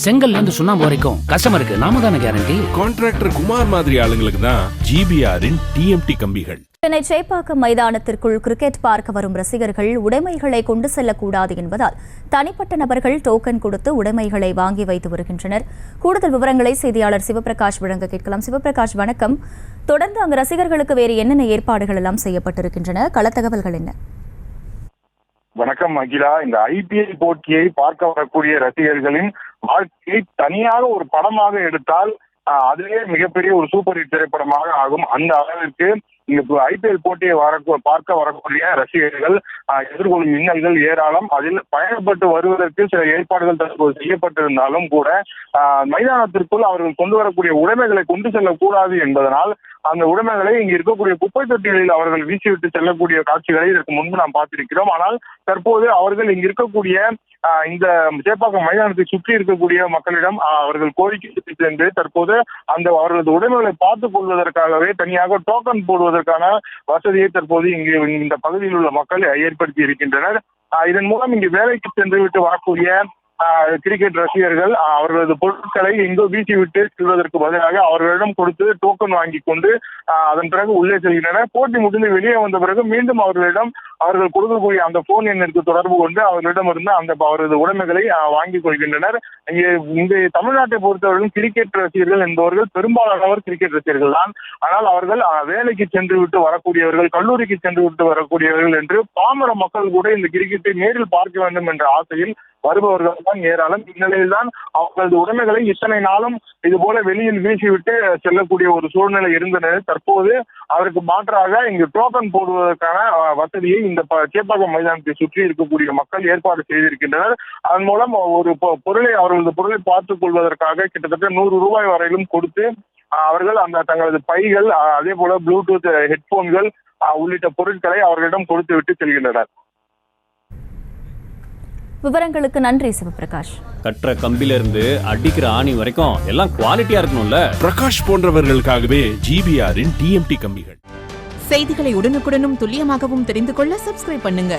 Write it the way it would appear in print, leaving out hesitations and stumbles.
செங்கல்ல இருந்து சுண்ணாம்பு வரைக்கும் கஸ்டமருக்கு நாம தானே கேரண்டி. கான்ட்ராக்டர் குமார் மாதிரி ஆளுங்களுக்கு தான் ஜிபிஆரின் டிஎம்டி கம்பிகள். சென்னை சேப்பாக்கம் மைதானத்திற்குள் கிரிக்கெட் பார்க்க வரும் ரசிகர்கள் உடைமைகளை கொண்டு செல்லக்கூடாது என்பதால் தனிப்பட்ட நபர்கள் டோக்கன் கொடுத்து உடைமைகளை வாங்கி வைத்து வருகின்றனர். கூடுதல் விவரங்களை செய்தியாளர் சிவபிரகாஷ் வழங்க கேட்கலாம். சிவபிரகாஷ், வணக்கம். தொடர்ந்து அங்கு ரசிகர்களுக்கு வேறு என்னென்ன ஏற்பாடுகள் எல்லாம் செய்யப்பட்டிருக்கின்றன? களத்தகவல்கள் என்ன? வணக்கம் அகிலா. இந்த ஐபிஎல் போட்டியை பார்க்க வரக்கூடிய ரசிகர்களின் வாழ்க்கையை தனியாக ஒரு படமாக எடுத்தால் அதுவே மிகப்பெரிய ஒரு சூப்பர் ஹிட் திரைப்படமாக ஆகும். அந்த அளவிற்கு இங்க ஐபிஎல் போட்டியை பார்க்க வரக்கூடிய ரசிகர்கள் எதிர்கொள்ளும் இன்னல்கள் ஏராளம். அதில் பயணப்பட்டு வருவதற்கு சில ஏற்பாடுகள் தற்போது செய்யப்பட்டிருந்தாலும் கூட மைதானத்திற்குள் அவர்கள் கொண்டு வரக்கூடிய உடைமைகளை கொண்டு செல்லக்கூடாது என்பதனால் அந்த உடைமைகளை இங்கு இருக்கக்கூடிய குப்பை தொட்டிகளில் அவர்கள் வீசிவிட்டு செல்லக்கூடிய காட்சிகளை இதற்கு முன்பு நாம் பார்த்திருக்கிறோம். ஆனால் தற்போது அவர்கள் இங்கு இருக்கக்கூடிய இந்த சேப்பாக்கம் மைதானத்தை சுற்றி இருக்கக்கூடிய மக்களிடம் அவர்கள் கோரிக்கை சென்று தற்போது அந்த அவர்களது உடைமைகளை பார்த்துக் கொள்வதற்காகவே தனியாக டோக்கன் போடுவதற்கான வசதியை தற்போது இங்கு இந்த பகுதியில் உள்ள மக்கள் ஏற்படுத்தி இருக்கின்றனர். இதன் மூலம் இங்கு வேலைக்கு சென்று விட்டு வரக்கூடிய கிரிக்கெட் ரசிகர்கள் அவர்களது பொருட்களை எங்கோ வீசிவிட்டு செல்வதற்கு பதிலாக அவர்களிடம் கொடுத்து டோக்கன் வாங்கி கொண்டு அதன் பிறகு உள்ளே செல்கின்றனர். போட்டி முடிந்து வெளியே வந்த பிறகு மீண்டும் அவர்களிடம் அவர்கள் கொடுக்கக்கூடிய அந்த போன் எண்ணிற்கு தொடர்பு கொண்டு அவர்களிடம் இருந்து அந்த அவரது உடைமைகளை வாங்கிக் கொள்கின்றனர். இங்கே தமிழ்நாட்டை பொறுத்தவரைக்கும் கிரிக்கெட் ரசிகர்கள் என்பவர்கள் பெரும்பாலானவர் கிரிக்கெட் ரசிகர்கள் தான். ஆனால் அவர்கள் வேலைக்கு சென்று விட்டு வரக்கூடியவர்கள், கல்லூரிக்கு சென்று விட்டு வரக்கூடியவர்கள் என்று பாமர மக்கள் கூட இந்த கிரிக்கெட்டை நேரில் பார்க்க வேண்டும் என்ற ஆசையில் வருபவர்கள் தான் ஏராளம். இந்நிலையில் தான் அவர்களது உடைமைகளை இத்தனை நாளும் இது போல வெளியில் வீசிவிட்டு செல்லக்கூடிய ஒரு சூழ்நிலை இருந்தது. தற்போது அவருக்கு மாற்றாக இங்கு டோக்கன் போடுவதற்கான வசதியை இந்த சேப்பாக்கம் மைதானத்தை சுற்றி இருக்கக்கூடிய மக்கள் ஏற்பாடு செய்திருக்கின்றனர். அதன் மூலம் ஒரு அவர்களது பொருளை பார்த்துக் கொள்வதற்காக கிட்டத்தட்ட 100 ரூபாய் வரையிலும் கொடுத்து அவர்கள் அந்த தங்களது பைகள், அதே போல ப்ளூடூத் ஹெட்போன்கள் உள்ளிட்ட பொருட்களை அவர்களிடம் கொடுத்து விட்டு செல்கின்றனர். விவரங்களுக்கு நன்றி சிவபிரகாஷ். கட்டுற கம்பில இருந்து அடிக்கிற ஆணி வரைக்கும் எல்லாம் குவாலிட்டியா இருக்கணும்ல. பிரகாஷ் போன்றவர்களுக்காகவே ஜிபிஆரின் டிஎம்டி கம்பிகள். செய்திகளை உடனுக்குடனும் துல்லியமாகவும் தெரிந்து கொள்ள சப்ஸ்கிரைப் பண்ணுங்க.